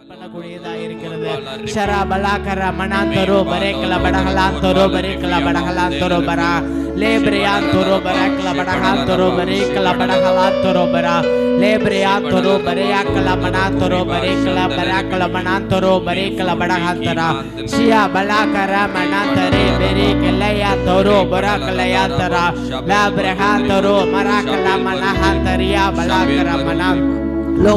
பண்ணக்கூடியதா இருக்கிறது. ஷரபலாகர மனாந்தரோ பரேக்கல படகலாந்தரோ பரேக்கல படகலாந்தரோ பரா லேப்ரியாந்தரோ பரேக்கல படகாந்தரோ பரேக்கல படகலாந்தரோ பரா லேப்ரியாந்தரோ பரேயாக்கல மனாந்தரோ பரேக்கல பராக்கல மனாந்தரோ பரேக்கல படகாந்தரா ஷியா பலாகர மனாந்தரே பெரேக்கலயாந்தரோ பராக்கலயாந்தரா லாப்ரஹாந்தரோ மராக்கல மனஹாந்தரியா பலாகர மனா lo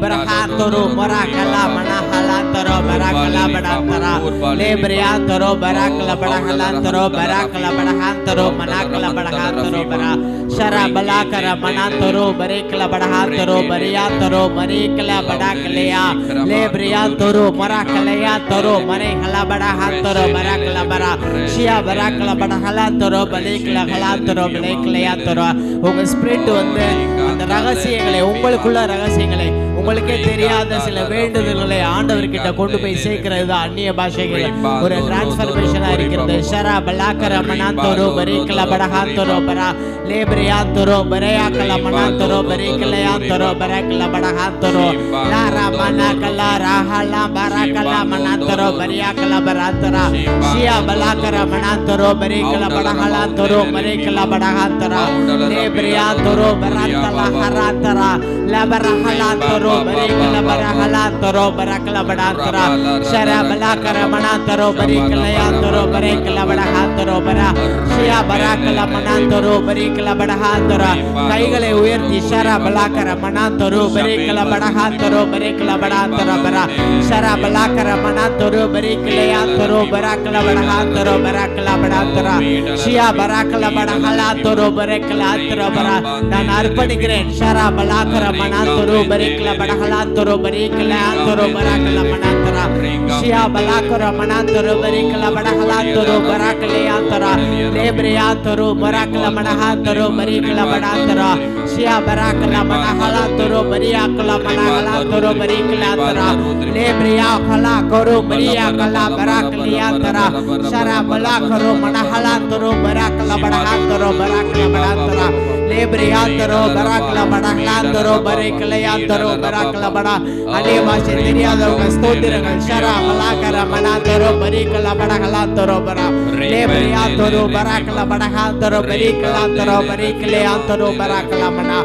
braha toro marakala manahalantaro barakala badantara lebriantaro barakala badahalantaro barakala badahantaro manakala badahantaro bara shara balakara manantaro barekala badahantaro bariyantaro marikala badakaleya lebriantaro marakalaya toro marekala badahantaro barakala bara shia barakala badahalantaro barekala halantaro barekalaya toro உங்க spirit வந்து அந்த ரகசியங்களை உங்களுக்குள்ள ரகசியங்களை உங்களுக்கே தெரியாத சில வேண்டுதல்களை ஆண்டவர்கிட்ட கொண்டு போய் சேர்க்கிறது தான் அந்நிய பாஷைகள் ஒரு டிரான்ஸ்ஃபர்மேஷனா இருக்கிறது. ஷரா பலாக்கர மனாந்தரோ பரேக்கல படஹாந்தரோ பரா லேப்ரியாந்தரோ பரேயாக்கல மனாந்தரோ பரேக்கலயாந்தரோ பரேக்கல படஹாந்தரோ லாரா மனாக்கல ராஹலா பராக்கல மனாந்தரோ பரியாக்கல பராந்தரா ஷியா பலாக்கர மனாந்தரோ பரேக்கல படஹலாந்தரோ பரேக்கல படஹாந்தரா லேப்ரியாந்தரோ பராந்தல ஹராந்தரா லபரஹலாந்தரோ பரேக்கல பரஹலாந்தரோ பரக்கல படாந்தரா ஷரா பலாக்கர மனாந்தரோ பரேக்கலயாந்தரோ பரேக்கல படஹாந்தரோ பரா ஷியா பராக்கல மனாந்தரோ பரேக்கல படஹாந்தரா கைகளை உயர்த்தி ஷரா பலாக்கர மனாந்தரோ பரேக்கல படஹாந்தரோ பரேக்கல படாந்தரா பரா ஷரா பலாக்கர மனாந்தரோ பரேக்கலயாந்தரோ பரக்கல படஹாந்தரோ பரக்கல படாந்தரா ஷியா பராக்கல படஹலாந்தரோ பரேக்கல ஆந்தரோ பரா நான் அர்ப்பணிக்கிறேன் ஷரா பலாக்கர மனாந்தரோ பரேக்கல படஹலாந்தரோ பரேக்கல ஆந்தரோ பரக்கல மனாந்தரா ஷியா பலாக்கர மனாந்தரோ பரேக்கல படஹலாந்தரோ பரக்கல ஆந்தரா லேப்ரியாந்தரோ பரக்கல மனஹாந்தரோ பரேக்கல படாந்தரா ஷியா பரக்கல மனஹலாந்தரோ பரியாக்கல மனஹலாந்தரோ பரேக்கல ஆந்தரா லேப்ரியா கலா கரோ பரியாக்கல பரக்கல ஆந்தரா ஷரா பலாக்கரோ மனஹலாந்தரோ பரக்கல படஹாந்தரோ பரக்கல படாந்தரா லேப்ரியாந்தரோ பரக்கல மனஹலாந்தரோ பரேக்கல ஆந்தரோ பரக்கல படா அந்நிய பாஷை தெரியாதவங்க ஸ்தோத்திரங்கள் ஷரா பலாக்கர மனாந்தரோ பரேக்கல படஹலாந்தரோ பரா லேப்ரியாந்தரோ பரக்கல படஹாந்தரோ பரேக்கலாந்தரோ பரேக்கல ஆந்தரோ பரக்கல மனா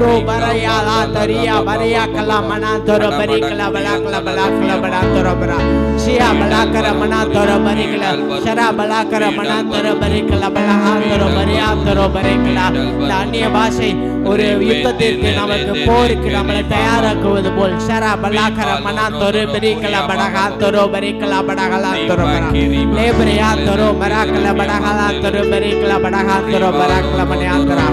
ரோ பரயாலா தரியா பரியாக்கல மனாந்தரோ பரேக்கல பலக்கல பலக்கல படாந்தரோ பரா ஷியா பலாக்கர மனாந்தரோ பரேக்கல ஷரா பலாக்கர மனாந்தரோ பரேக்கல பலஹாந்தரோ பரியாந்தரோ பரேக்கல அந்நிய பாஷை ஒரு யுத்தத்திற்கு நமக்கு போருக்கு நம்மளை தயாராக்குவது போல் ஷரா பலாக்கர மனாந்தரோ பரேக்கல படஹாந்தரோ பரேக்கல படஹலாந்தரோ பரா லேப்ரியாந்தரோ பரக்கல படஹலாந்தரோ பரேக்கல படஹாந்தரோ பரக்கல மனாந்தரா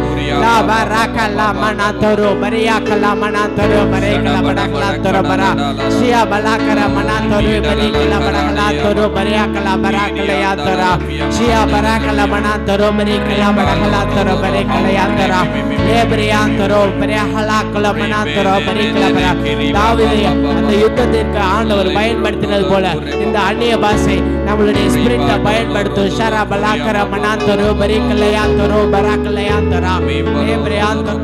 லா பரக்கல மனாந்தரோ பரியாக்கல மனாந்தரோ பரேக்கல படஹலாந்தரோ பரா ஷியா பலாக்கர மனாந்தரோ பரேக்கல படஹலாந்தரோ பரியாக்கல பரக்கல யாந்தரா ஷியா பரக்கல மனாந்தரோ பரேக்கல படஹலாந்தரோ பரேக்கல யாந்தரா லேப்ரியாந்தரோ பரஹலாக்கல மனாந்தரோ பரேக்கல பரா தாவீதை அந்த யுத்தத்திற்கு ஆண்டவர் பயன்படுத்தினது போல இந்த அந்நிய பாஷை நம்மளுடைய ஸ்பிரிட்டை பயன்படுத்தும் ஷரா பலாக்கர மனாந்தரோ பரேக்கல யாந்தரோ பரக்கல யாந்தரா லேப்ரியாந்தரோ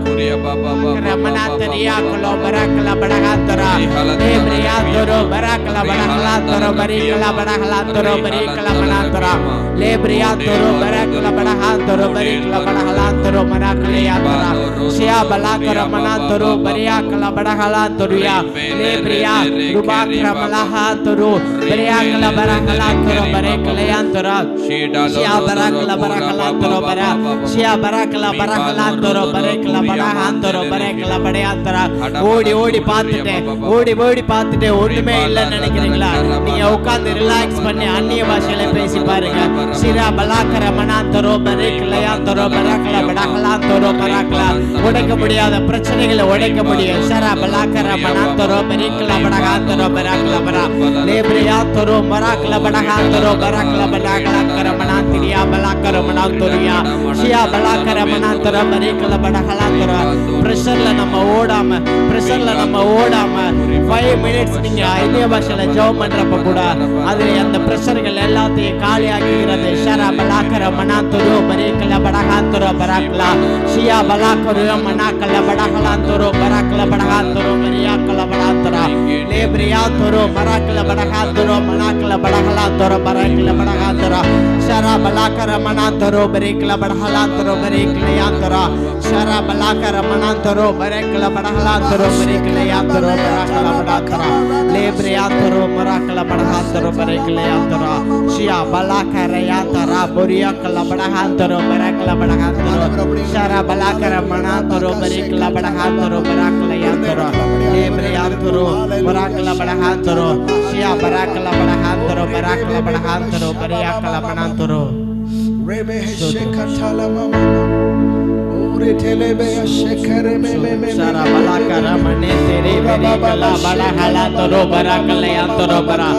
மனாந்தரியாக்கலோ பரக்கல படஹாந்தரா லேப்ரியாந்தரோ பரக்கல படஹலாந்தரோ பரேக்கல படஹலாந்தரோ பரேக்கல மனாந்தரா லேப்ரியாந்தரோ பரக்கல படஹாந்தரோ பரேக்கல படஹலாந்தரோ மனாக்கல யாந்தரா ஷியா பலாக்கர மனாந்தரோ பரியாக்கல படஹலாந்தரியா லேப்ரியா ருபாக்கர மலஹாந்தரோ பரியாக்கல படஹலாந்தரோ பரேக்கல யாந்தரா ஷியா பரக்கல படஹலாந்தரோ பரா ஷியா பரக்கல படஹலாந்தரோ பரேக்கல படஹாந்தரோ பரேக்கல படையாந்தரா ஓடி ஓடி பார்த்துட்டு ஒண்ணுமே இல்லைன்னு நினைக்கிறீங்களா? நீங்க உட்கார்ந்து ரிலாக்ஸ் பண்ணி அந்நிய பாஷையில பேசி பாருங்க. ஷிரா பலாக்கர மனாந்தரோ பரேக்கல யாந்தரோ பரக்கல படஹலாந்தரோ பரக்கல உடைக்க முடியாத பிரச்சனைகளை உடைக்க முடியும். ஷரா பலாக்கர மனாந்தரோ பரேக்கல படஹாந்தரோ பரக்கல பரா லேப்ரியாந்தரோ மரக்கல படஹாந்தரோ Toro Barakla Badakala Karamanantiria Balakara Mananturia Shia Balakara Manantara Barikala Badakalandra Pressure Nama Odama Pressure Nama Odama 5 minutes நீங்க ஐந்திய பாஷையில ஜெபம் பண்றப்ப கூட அதுல அந்த பிரஷர்கள் எல்லாத்தையும் காலியாக்குகிறது ஷரா பலாக்கர மனாந்துரு பரீக்கல படகாந்துரு பராக்லா ஷியா பலாக்கரு மனாக்கல படகலாந்துரு பராக்ல படகாந்துரு மரியாக்கல படாந்தரா லேப்ரியாந்துரு மராக்கல படகாந்துரு மனாக்கல படகலாந்துரு பராக்ல படகாந்தரா ஷரா பலாக்கர மனாந்துரு பரீக்கல படகலாந்துரு பரீக்கலையாந்தரா ஷரா பலாக்கர மனாந்துரு பரீக்கல படகலாந்துரு பரீக்கலையாந்துரு பராக்ல படாந்தரா Lebriatoro Marakala Badahatoro Barakaleatara Shia Balakara Boria Kalabadahatoro Barakala Badahatoro Shara Balakara Manatoro Barikala Badahatoro Barakaleatara Lebriatoro Barakala Badahatoro Shia Barakala Badahatoro Barakala Badahatoro Bariakala Banatoro Rebe Shekatala Mama Shara Balakara Manete Rebekala Badahalatoro Barakaleatoro Bara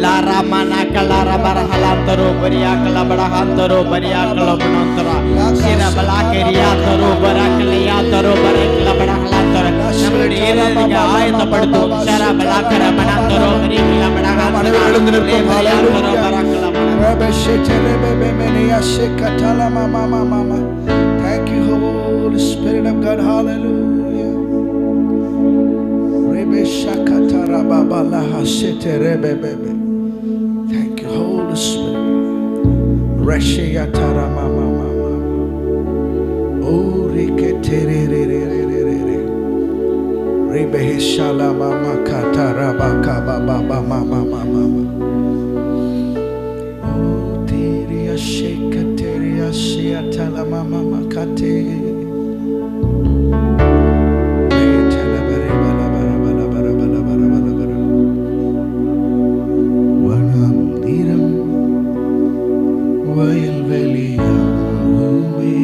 La Ramana Kalara Barahalatoro Bariakala Badahantoro Bariakala Banantara Shira Balakariatoro Barakaleatoro Barakala Badahalatoro நம்மளுடைய இதயத்தை ஆயத்தப்படுத்தும் Shara Balakara Manantoro Barikala Badahantoro Lebriatoro Barakala Banantoro Thank you, Holy Spirit of God. Hallelujah. Thank you, Holy Spirit. Tala mama makate tala bare bala bara bala bara bala bara bala bara wanam diram vayal veliyagume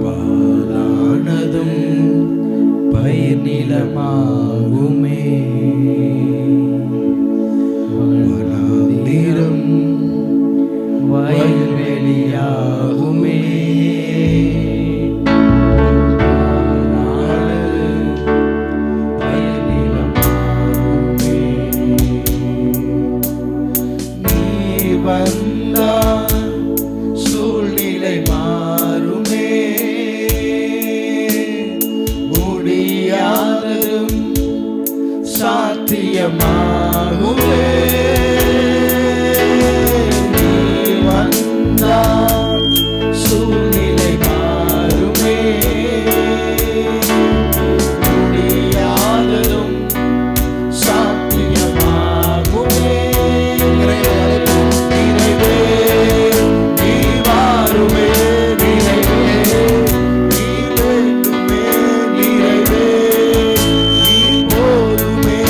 palanadum payir nilamagume wanam diram வயல்வெளியாகுமே வயல்நிலமாகுமே நீ வந்தால் சூழ்நிலை மாறுமே முடியாததும் சாத்தியமாகுமே சூழ்நிலை மாறுமே முடியாததும் சாத்தியமாகுமே நிறைவே நீ வாருமே நிறைவே நீ வேண்டுமே நிறைவே நீ போதுமே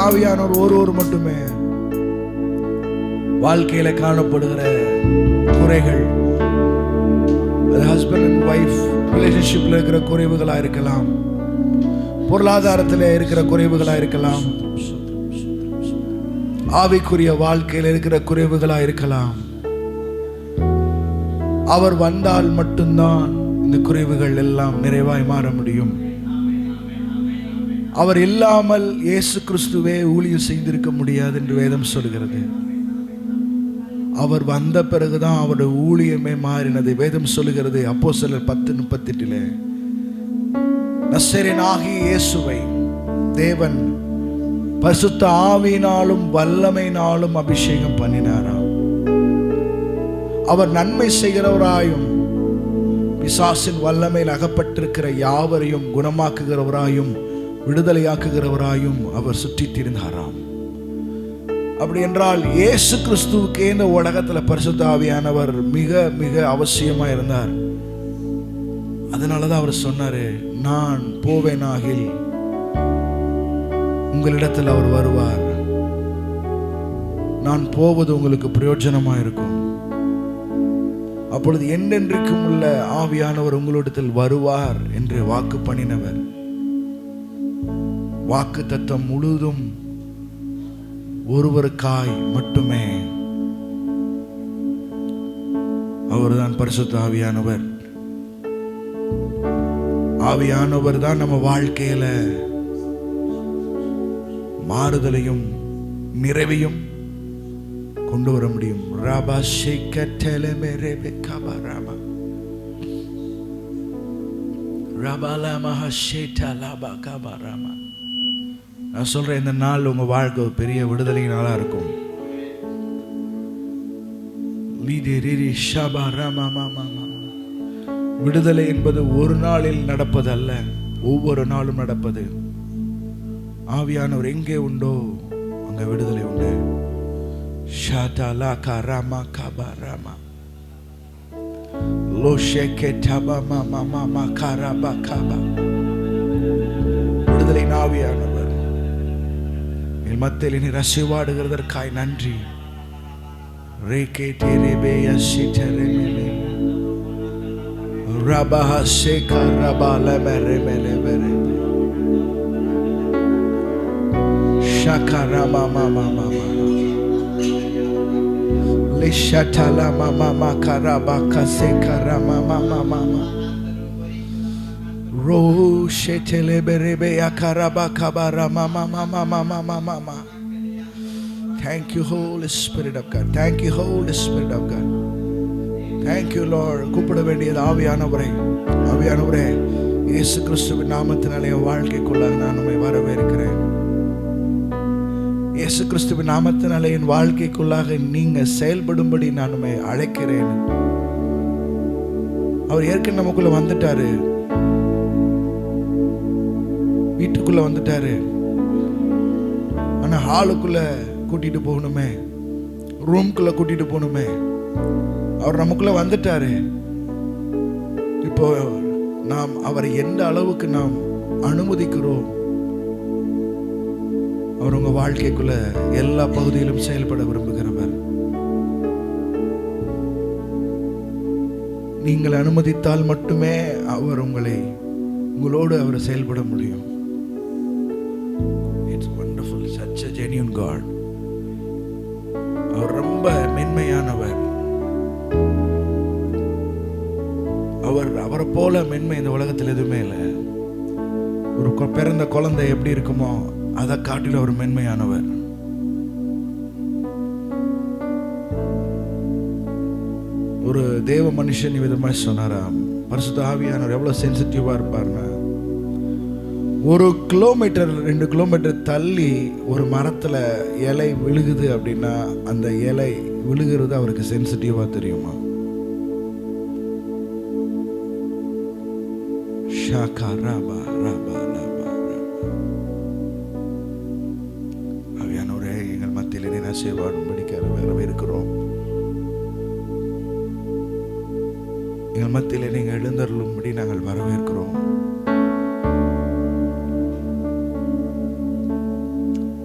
ஆவியானவர் ஒருவர் மட்டுமே வாழ்க்கையில காணப்படுகிற குறைகள், அது ஹஸ்பண்ட் அண்ட் ஒய்ஃப் ரிலேஷன்ஷிப்ல இருக்கிற குறைவுகளா இருக்கலாம், பொருளாதாரத்தில் இருக்கிற குறைவுகளா இருக்கலாம், ஆவிக்குரிய வாழ்க்கையில் இருக்கிற குறைவுகளா இருக்கலாம். அவர் வந்தால் மட்டும்தான் இந்த குறைவுகள் எல்லாம் நிறைவாய் மாற முடியும். அவர் இல்லாமல் இயேசு கிறிஸ்துவே ஊழியம் செய்திருக்க முடியாது என்று வேதம் சொல்கிறது. அவர் வந்த பிறகுதான் அவருடைய ஊழியமே மாறினது. வேதம் சொல்லுகிறது அப்போஸ்தலர் 10:38 நசரேயனாகிய இயேசுவை தேவன் பரிசுத்த ஆவியினாலும் வல்லமையினாலும் அபிஷேகம் பண்ணினாராம். அவர் நன்மை செய்கிறவராயும் பிசாசின் வல்லமையில் அகப்பட்டிருக்கிற யாவரையும் குணமாக்குகிறவராயும் விடுதலையாக்குகிறவராயும் அவர் சுற்றித் திரிந்தாராம். அப்படி என்றால் இயேசு கிறிஸ்துவுக்கே இந்த உலகத்தில் பரிசுத்த ஆவியானவர் மிக மிக அவசியமா இருந்தார். அதனாலதான் அவர் சொன்னாரு, நான் போவேனாகில் உங்களிடத்தில் அவர் வருவார், நான் போவது உங்களுக்கு பிரயோஜனமா இருக்கும். அப்பொழுது என்றென்றைக்கும் உள்ள ஆவியானவர் உங்களிடத்தில் வருவார் என்று வாக்கு பண்ணினவர். வாக்கு தத்தம் முழுதும் ஒருவருக்காய் மட்டுமே. அவர்தான் பரிசுத்த ஆவியானவர். ஆவியானவர் தான் நம்ம வாழ்க்கையில மாறுதலையும் நிறைவையும் கொண்டு வர முடியும். நான் சொல்றேன், இந்த நாள் உங்க வாழ்க்கை பெரிய விடுதலை நாளா இருக்கும். விடுதலை என்பது ஒரு நாளில் நடப்பது அல்ல, ஒவ்வொரு நாளும் நடப்பது. ஆவியானவர் எங்கே உண்டோ அங்க விடுதலை உண்டு. விடுதலை ஆவியானவர் என் மத்தியில் நீர் அசைவாடுகிறதற்காய் நன்றி. Thank you, Holy Spirit of God. Thank you, Holy Spirit of God. Thank you, Lord. கூப்பிட வேண்டியது ஆவியானவரே. ஆவியானவரே, இயேசு கிறிஸ்துவின் நாமத்தினாலே வாழ்க்கைக்குள்ளாக நான் உம்மை வரவேற்கிறேன். இயேசு கிறிஸ்துவின் நாமத்தினாலே என் வாழ்க்கைக்குள்ளாக நீங்க செயல்படும்படி நான் உம்மை அழைக்கிறேன். அவர் ஏற்கனவே நமக்குள்ள வந்துட்டாரு, வீட்டுக்குள்ள வந்துட்டாரு. ஆனா ஹாலுக்குள்ள கூட்டிட்டு போகணுமே, ரூம்குள்ள கூட்டிட்டு போகணுமே. அவர் நமக்குள்ள வந்துட்டாரு. இப்போ நாம் அவரை எந்த அளவுக்கு நாம் அனுமதிக்கிறோம், அவர் உங்க வாழ்க்கைக்குள்ள எல்லா பகுதியிலும் செயல்பட விரும்புகிறவர். நீங்கள் அனுமதித்தால் மட்டுமே அவர் உங்களோடு அவர் செயல்பட முடியும். It's wonderful, such a genuine God. அவர் ரொம்ப மென்மையானவர். அவரை போல மென்மை இந்த உலகத்தில் எதுவுமே இல்லை. ஒரு பிறந்த குழந்தை எப்படி இருக்குமோ அதை காட்டிலும் அவர் மென்மையானவர். ஒரு தேவ மனுஷன் விதமாக சொன்னாராம், பரிசுத்த ஆவியானவர் எவ்வளவு சென்சிட்டிவா இருப்பார்னா, 1 கிலோமீட்டர் 2 கிலோமீட்டர் தள்ளி ஒரு மரத்துல இலை விழுகுது அப்படின்னா அந்த இலை விழுகிறது அவருக்கு சென்சிட்டிவா தெரியுமா? ஆவியானவரே, எங்கள் மத்தியில் என்ன செய்வாடும்படிக்க வரவேற்கிறோம். எங்கள் மத்தியில் நீங்கள் எழுந்தருளும்படி நாங்கள் வரவேற்கிறோம்.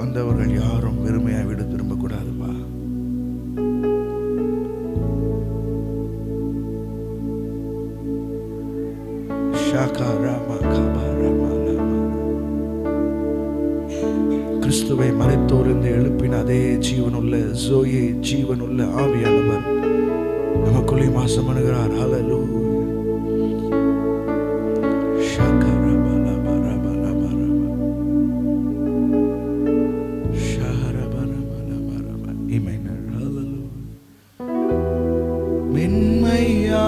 அந்த வந்தவர்கள் யாரும் வெறுமையா வீடு திரும்ப கூடாதுப்பா. கிறிஸ்துவை மரித்தோரிலிருந்து எழுப்பின அதே ஜீவனுள்ள ஜோயே, ஜீவனுள்ள ஆவியானவர் நமக்குள்ளே வாசம் பண்ணுகிறார். ஹல்லேலூயா.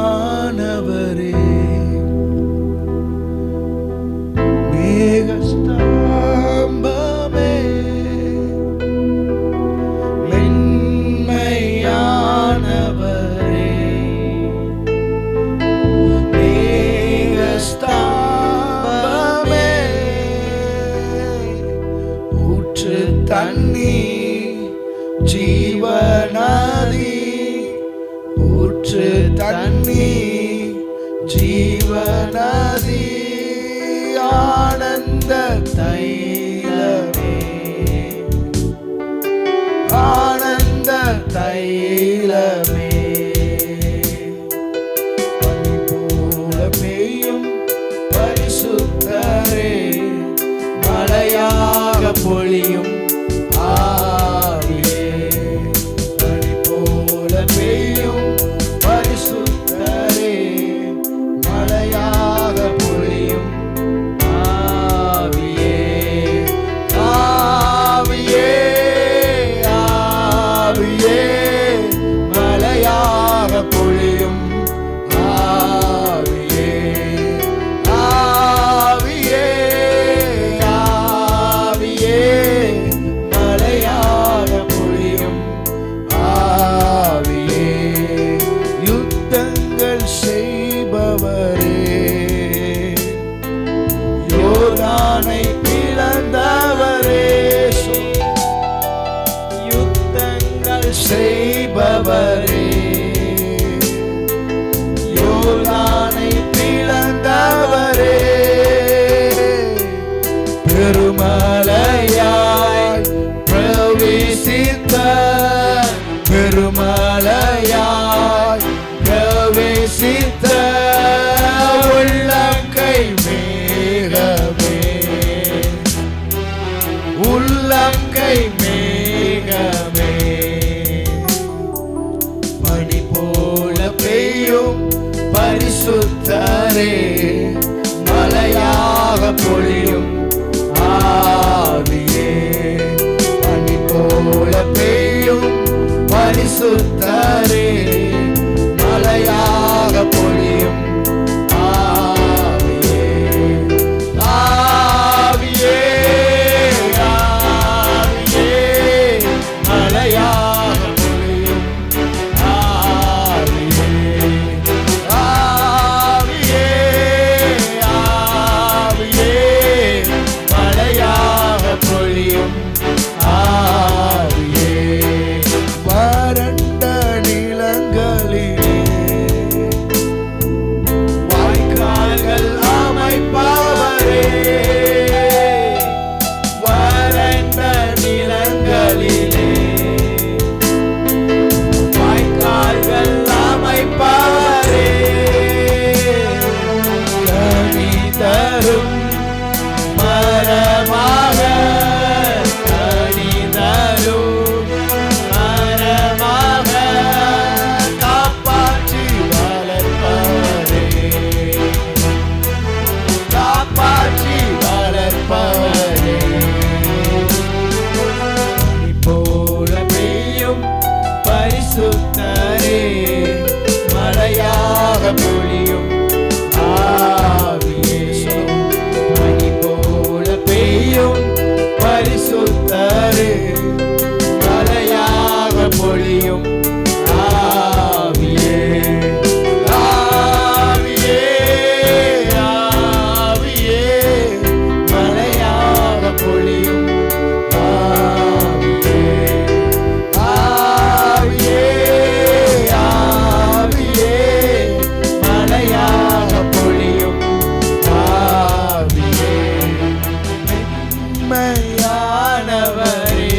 மென்மையானவரே, மேகஸ்தம்பமே, மென்மையானவரே, மேகஸ்தம்பமே, ஊற்று தண்ணீர் ஜீவநதி, ஊற்று தண்ணீர் ஜீவநதி, ஆனந்த தைலமே, ஆனந்த தைலமே, பனி போல பெய்யும் பரிசுத்தரே, மழையாக பொழியும் ஆவியே, பனி போல பெய்யும் பரிசுத்தரே, மழையாக பொழியும் ஆவியே, ஆவியே, ஆவியே, மழையாக பொழியும் ஆவியே, ஆவியே, ஆவியே, மழையாக பொழியும் ஆவியே, யுத்தங்கள் செய்பவரே, யோர்தானை பிளந்தவரே, யுத்தங்கள் செய்பவரே, யோர்தானை பிளந்தவரே, பெருமலையாய் பிரவேசித்த, பெருமலையாய் பிரவேசித்த உள்ளங்கை மேகமே, உள்ளங்கை மேகமே, பனி போல பெய்யும் பரிசுத்தரே, மழையாக பொழியும் ஆவியே, பனி போல பெய்யும் பரிசுத்தரே, மழையாக பொழியும் ஆவியே, ஆவியே, ஆவியே, மழையாக பொழியும் ஆவியே, ஆவியே, ஆவியே, மழையாக பொழியும் ஆவியே, வறண்ட நிலங்களிலே வாய்க்கால்கள் அமைப்பவரே, வறண்ட நிலங்களிலே வாய்க்கால்கள் அமைப்பவரே, கனி தரும் மரமாக, கனி தரும் மரமாக, காப்பாற்றி வளர்ப்பவரே, காப்பாற்றி வளர்ப்பவரே, பனி போல பெய்யும் பரிசுத்தரே, மழையாக பொழியும் ஆவியே, பனி போல பெய்யும் பரிசுத்தரே, மழையாக பொழியும் ஆவியே, ஆவியே, ஆவியே, மழையாக பொழியும் ஆவியே, ஆவியே, ஆவியே, மழையாக பொழியும் ஆவியே, மென்மையானவரே,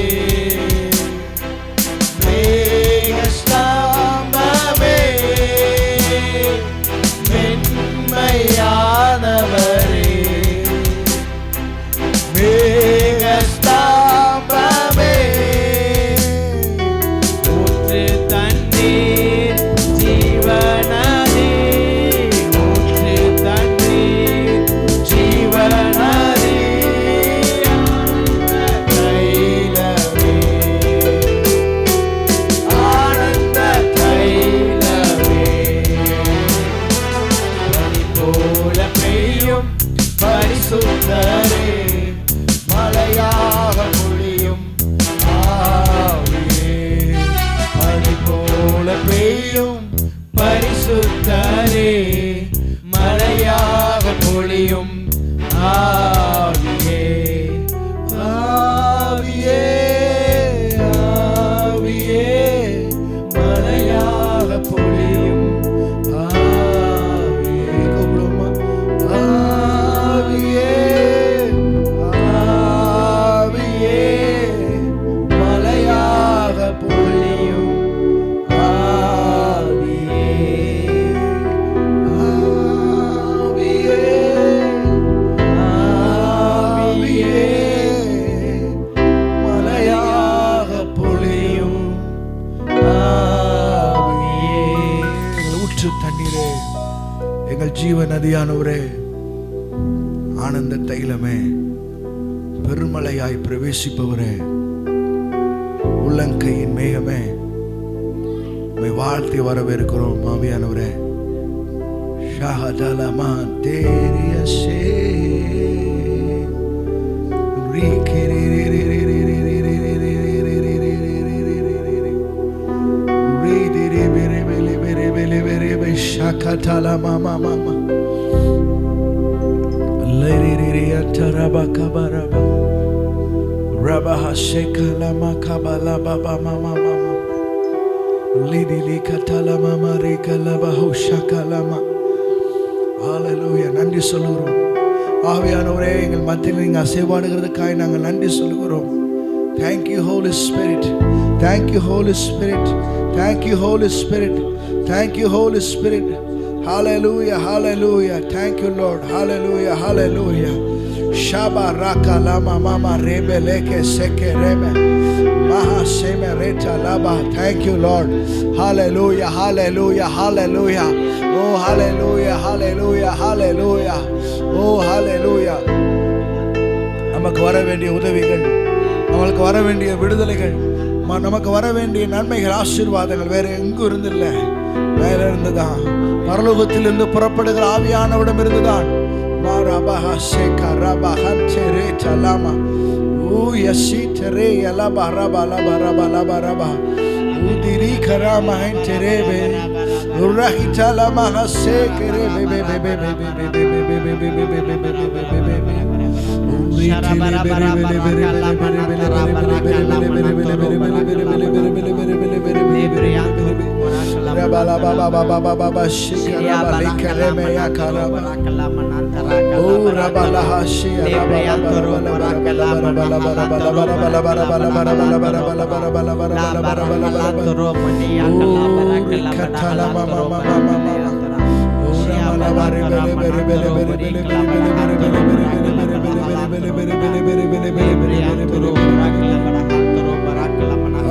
நதியானவரே, ஆனந்த தைலமே, பெருமழையாய் பிரவேசிப்பவரே, உள்ளங்கையின் மேகமே, உம்மை வாழ்த்தி வரவேற்கிறோம். ஆவியானவரே, ஷஹதலமா தேரியஷே Shakatala mama mama Leriria taraba kabaraba Rabaha shekala makabala baba mama mama Lidili katala mama rekala bahu shakalama. Hallelujah. நன்றி சொல்லுகிறோம். ஆவியானவரே, எங்கள் மத்தியில் நீங்கள் அசைவாடுகிறதுக்காக நாங்கள் நன்றி சொல்லுகிறோம். Thank you Holy Spirit. Thank you Holy Spirit. Thank you Holy Spirit. Thank you Holy Spirit. Hallelujah. Hallelujah. Thank you Lord. Hallelujah. Hallelujah. Shaba raka lama mama rebe leke seke rebe maha sheme reta laba. Thank you Lord. Hallelujah. Hallelujah. Hallelujah. Oh hallelujah. Hallelujah. Hallelujah. Oh hallelujah. நமக்கு வர வேண்டிய உதவிகள், நமக்கு வர வேண்டிய விடுதலைகள், நமக்கு வர வேண்டிய நன்மைகள், ஆசீர்வாதங்கள் வேற எங்கும் இருந்தில்ல, மேல இருந்துதான், பரலோகத்திலிருந்து புறப்படுகிற ஆவியானவரிடம் இருந்துதான். மாரபஹ ஷேகரபஹன் தெரே தலமா ஊயசி தெரே யலபா ரபா லபா ரபா லபா ரபா ஊதிரி கரமஹன் தெரேபே உரஹிதலமா ஹசேகரே பெபே பெபே பெபே பெபே பெபே பெபே பெபே பெபே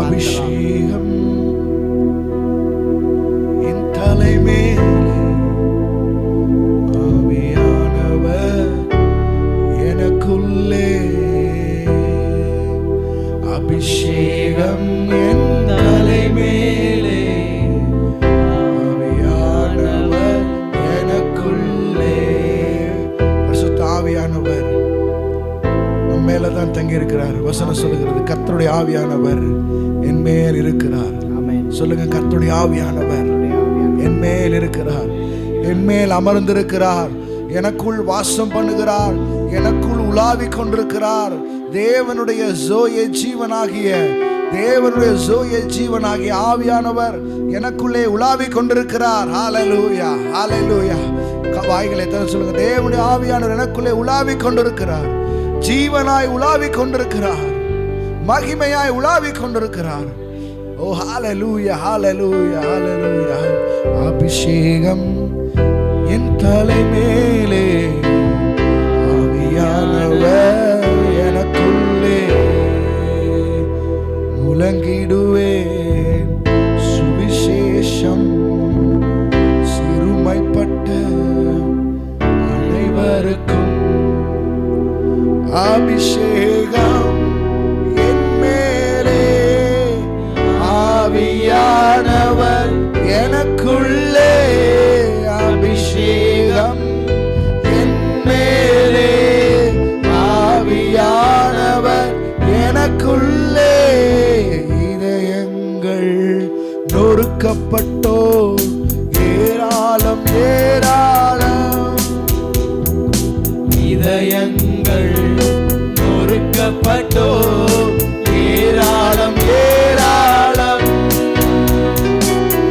அபிஷேகம் என் தலைமேலே, ஆவியானவர் எனக்குள்ளே. அபிஷேகம் என் தலைமேலே, ஆவியானவர் எனக்குள்ளே. பரிசுத்த ஆவியானவர் மேலதான் தங்கி இருக்கிறார். வசனம் சொல்லுகிறது, கர்த்தருடைய ஆவியானவர் என் மேல் இருக்கிறார். சொல்லுங்க, கர்த்தருடைய ஆவியானவர் என் மேல் இருக்கிறார், என் மேல் அமர்ந்திருக்கிறார், எனக்குள் வாசம் பண்ணுகிறார், எனக்குள் உலாவிக் கொண்டிருக்கிறார். தேவனுடைய ஜோயே ஜீவனாகிய ஆவியானவர் எனக்குள்ளே உலாவிக் கொண்டிருக்கிறார். ஹல்லேலூயா. ஹல்லேலூயா. வாய்களை திறந்து சொல்லுங்க, தேவனுடைய ஆவியானவர் எனக்குள்ளே உலாவிக் கொண்டிருக்கிறார், ஜீவனாய் உலாவிக் கொண்டிருக்கிறார், மகிமையாய் உலாவிக் கொண்டிருக்கிறார். ஓ ஹalleluya. ஹalleluya. ஹalleluya. அபிஷேகம் என் தலைமேலே, ஆவியானவர் எனக்குள்ளே. முழங்கிடுவேன் சுவிசேஷம் சிறுமைப்பட்ட அனைவருக்கும். அபிஷேகம் என் மேலே, ஆவியானவர் எனக்குள்ளே. அபிஷேகம் என் மேலே, ஆவியானவர் எனக்குள்ளே. இதயங்கள் நொறுக்கப்பட்டோ ஏராளம் ஏராளம், இதயங்கள் நொறுக்கப்பட்டோ ஏராளம் ஏராளம்.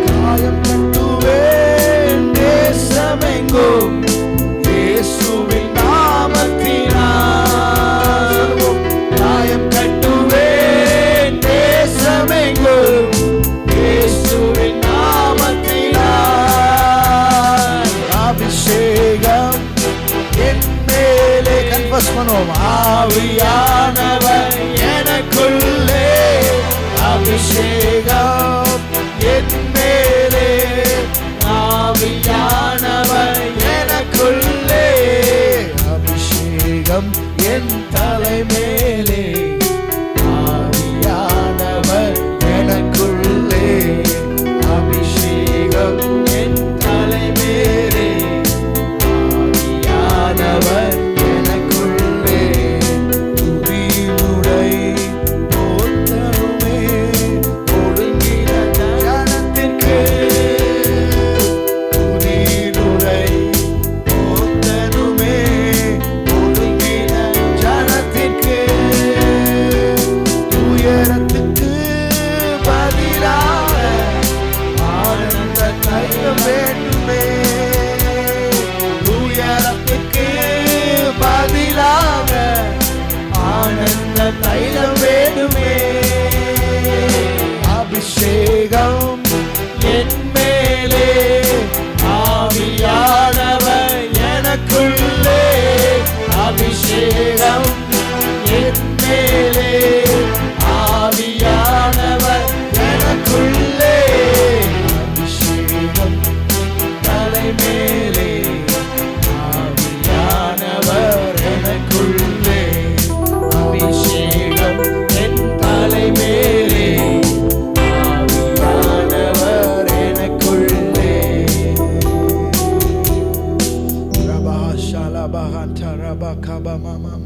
காயம் கட்டுவேன் தேசமெங்கும் இயேசுவின் நாமத்தினால். காயம் கட்டுவேன் தேசமெங்கும் இயேசுவின் நாமத்தினால். அபிஷேகம் என் மேலே, கன்ஃபஸ் பண்ணுவோம், ஆவியானவர் எனக்குள்ளே. அபிஷேகம் என் மேலே, ஆவியானவர் எனக்குள்ளே. அபிஷேகம் என் தலைமேலே, ஆவியானவர் எனக்குள்ளே, அபிஷேகம் என் தலைமேலே, ஆவியானவர் எனக்குள்ளே, துதியுடை போர்த்தனுமே ஒடுங்கின ஜனத்திற்கு, துதியுடை போர்த்தனுமே ஒடுங்கின ஜனத்திற்கு, துயரத்துக்கு பதிலாக ஆனந்த தைலம் வேண்டுமே, துயரத்துக்கு பதிலாக ஆனந்த தைலம் வேண்டுமே, அபிஷேகம் என் மேலே, ஆவியானவர் எனக்குள்ளே, அபிஷேகம் என் மேலே, ஆவியானவர் எனக்குள்ளே, அபிஷேகம் தலைமேலே, ஆவியானவர் எனக்குள்ளே, அபிஷேகம் என் தலைமேலே, ஆவியானவர் எனக்குள்ளே. ரபஹஷலபஹன்ட ரபகபமமம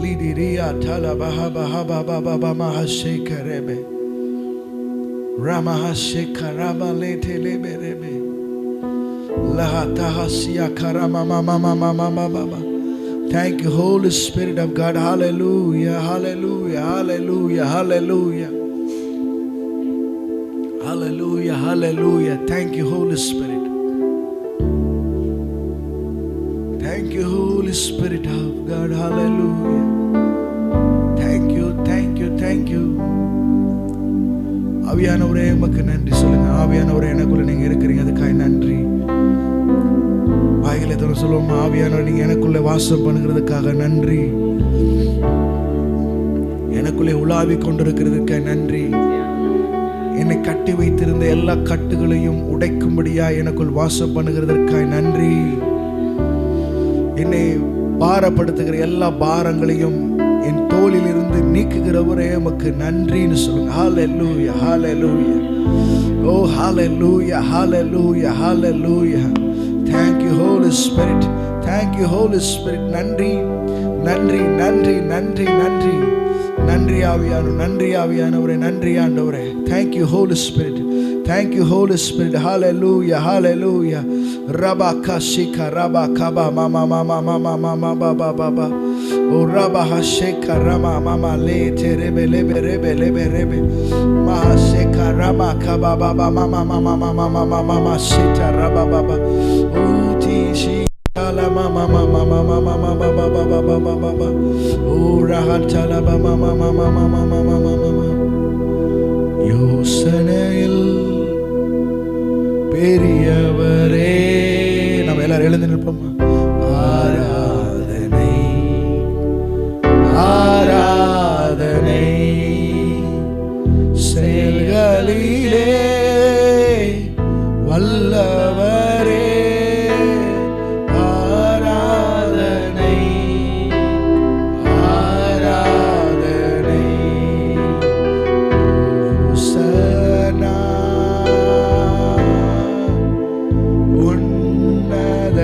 லிடிரியா தலபஹபஹபபபமஹஷேகரபே ரமஹஷேகரபலேடெலெபெரபே லஹதஹசியா கரமமமமமமமமம. Thank you, Holy Spirit of God. Hallelujah, hallelujah, hallelujah, hallelujah. Hallelujah, hallelujah. Thank you, Holy Spirit. Thank you, Holy Spirit of God. Hallelujah. Thank you, thank you, thank you. ஆவியானவரே உமக்கு நன்றி சொல்லுங்க. ஆவியானவரே எனக்குள்ள நீங்க இருக்கிறீங்க, அதுக்காக நன்றி. வாயில தர சொல்லுவோம், ஆவியானவர் நீங்க எனக்குள்ள வாசம் பண்ணுகிறதுக்காக நன்றி, எனக்குள்ளே உலாவி கொண்டிருக்கிறதுக்காக நன்றி, என்னை கட்டி வைத்திருந்த எல்லா கட்டுகளையும் உடைக்கும்படியா எனக்குள் வாசம் பண்ணுகிறதற்காக நன்றி, என்னை பாரப்படுத்துகிற எல்லா பாரங்களையும் என் தோளில் இருந்து நீக்குகிறவரே உமக்கு நன்றின்னு சொல்லுங்க. ஹalleluya, hallelujah. Oh hallelujah, hallelujah, hallelujah. Thank you, Holy Spirit. Thank you, Holy Spirit. நன்றி நன்றி நன்றி நன்றி நன்றி நன்றி ஆவியானவரே, நன்றி ஆவியானவரே, நன்றி ஆண்டவரே. Thank you, Holy Spirit. Thank you, Holy Spirit. Hallelujah, hallelujah. Rabakashika rabakaba mama mama mama mama baba baba. O rabahashika rama mama lete rebe lebe rebe lebe rebe. Mahashika rabakaba baba mama mama mama mama mama shita rababa. Uti shi la mama mama mama mama baba baba baba baba. O rahatala mama mama mama mama mama. யோசனையில் பெரியவரே. நம்ம எல்லாரும் எழுந்து நிற்போமா? ஆராதனை ஆராதனை செயல்களிலே வல்லவரே, ஆராதனை ஆராதனை உன்னத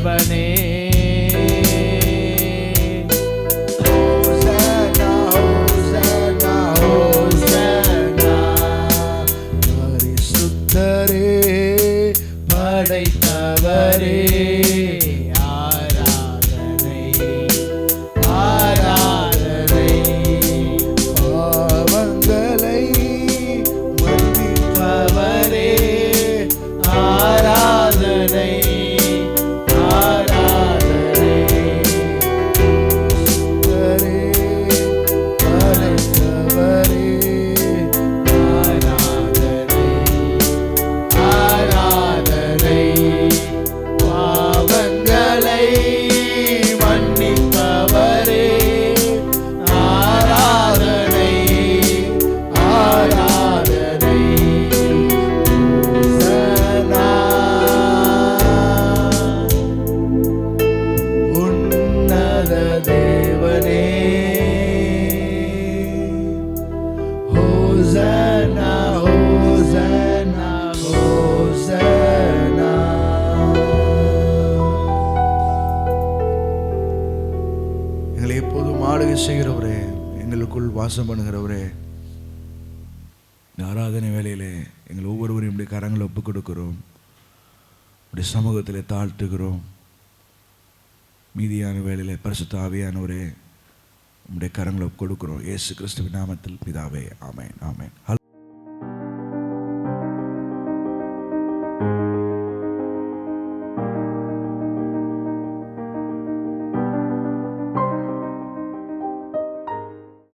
தேவனே. ஹோசன்னா, ஹோசன்னா, ஹோசன்னா. பரிசுத்தரே, படைத்தவரே, ஆராதனை ஆராதனை. பாவங்களை மன்னிப்பவரே, ஆராதனை ஆராதனை. பரிசுத்தரே, படைத்தவரே, ஆராதனை ஆராதனை. பாவங்களை மன்னிப்பவரே, ஆராதனை ஆராதனை. ஹோசன்னா. உன்னத தேவனே, ஹோசன்னா, ஹோசன்னா, ஹோசன்னா. எங்களை எப்போதும் ஆளுகை செய்கிறவரே, எங்களுக்குள் வாசம் பண்ணுகிறவரே, இந்த ஆராதனை வேளையிலே எங்கள் ஒவ்வொருவரையும் இப்படி கரங்களை ஒப்புக் கொடுக்கிறோம், இப்படி சமூகத்தில் தாழ்த்துகிறோம். மீதியான வேளையிலே பரிசுத்த ஆவியானவரே உம்முடைய கரங்களை கொடுக்கிறோம். இயேசு கிறிஸ்துவின் நாமத்தில் பிதாவே, ஆமென், ஆமென்.